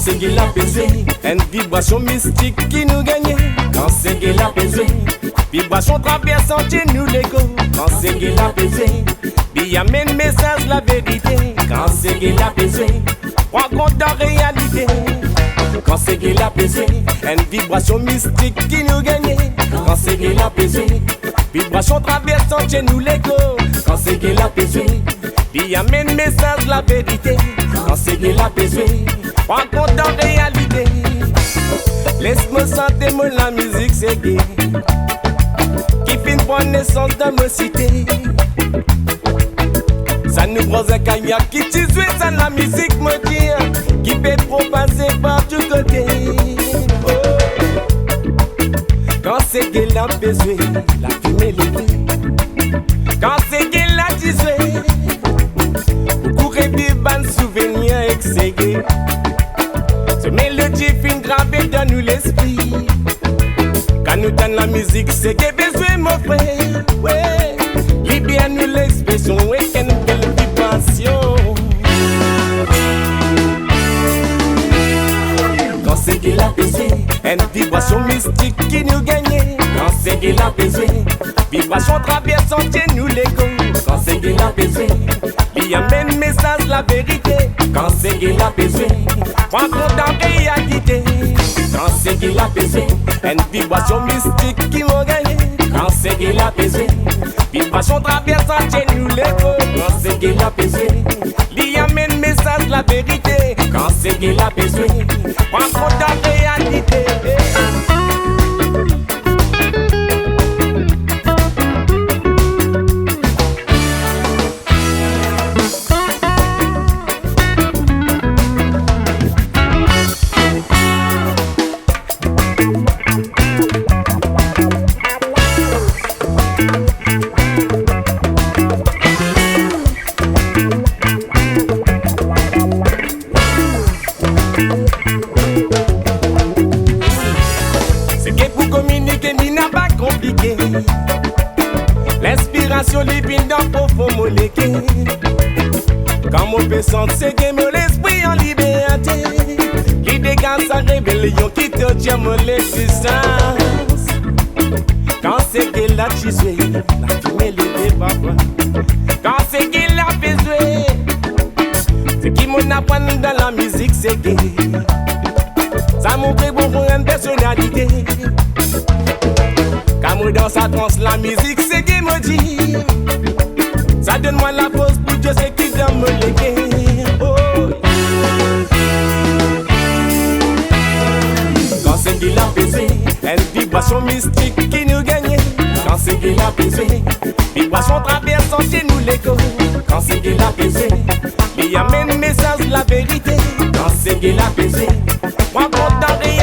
c'est qu'il a pesé, une vibration mystique qui nous gagne. Quand c'est qu'il a pesé, vibration traversant chez nous l'ego. Quand c'est qu'il a pesé, il amène message la vérité. Quand c'est qu'il a pesé, prends compte de la réalité. Quand c'est qu'il a pesé, une vibration mystique qui nous gagne. Quand c'est qu'il a pesé, vibration traversant chez nous l'ego. Quand c'est qu'il a pesé, il amène message la vérité. Quand c'est qu'il a pesé, prends compte de la réalité. Laisse-moi sentir moi la musique c'est gay qui finit pour naissance de me citer. Ça nous prend un cagnac qui tue ça la musique me dit qui peut propasser par tous côtés. Oh. Quand c'est qu'elle a besoin, la fumée levée. Quand c'est qu'elle a tisé, beaucoup revivre ban souvenir exégué. Ce mélodie fin gravée dans nous l'esprit. Quand nous donne la musique, c'est que besoin mon frère. Ouais, libère nous l'expression et qu'une belle vibration. Quand c'est qu'il a pesé, une vibration mystique qui nous gagne. Quand c'est qu'il a pesé, vibration traversant chez nous l'ego. Quand c'est qu'il a pesé, il amène message la vérité. Quand c'est qu'il a pesé, prends compte de la réalité. Quand c'est qu'il a pesé, une vibration mystique qui m'a gagné. Quand c'est qu'il a pesé, vibration traversant chez nous l'ego. Quand c'est qu'il a pesé, il amène message la vérité. Quand c'est qu'il a pesé, prends compte de la réalité. L'inspiration libine dans profond molécule. Quand mon peut sentir que mon esprit en liberté, qui dégage sa rébellion, qui te tient mon existence. Quand c'est qu'il a tissé, la fumée levée papa. Quand c'est qu'il a besoin, c'est qui m'en apprend dans la musique, c'est gay. Ça montre beaucoup une personnalité. Quand moi dans sa transe, la musique c'est qui me dit. Ça donne moi la force pour Dieu c'est qui donne me léguer. Oh. Quand c'est qu'il a pesé, une vibration mystique qui nous gagne. Quand c'est qu'il a pesé, vibration traversant chez nous l'ego. Quand c'est qu'il a pesé, il amène message la vérité. Quand c'est qu'il a pesé, prends compte de la réalité.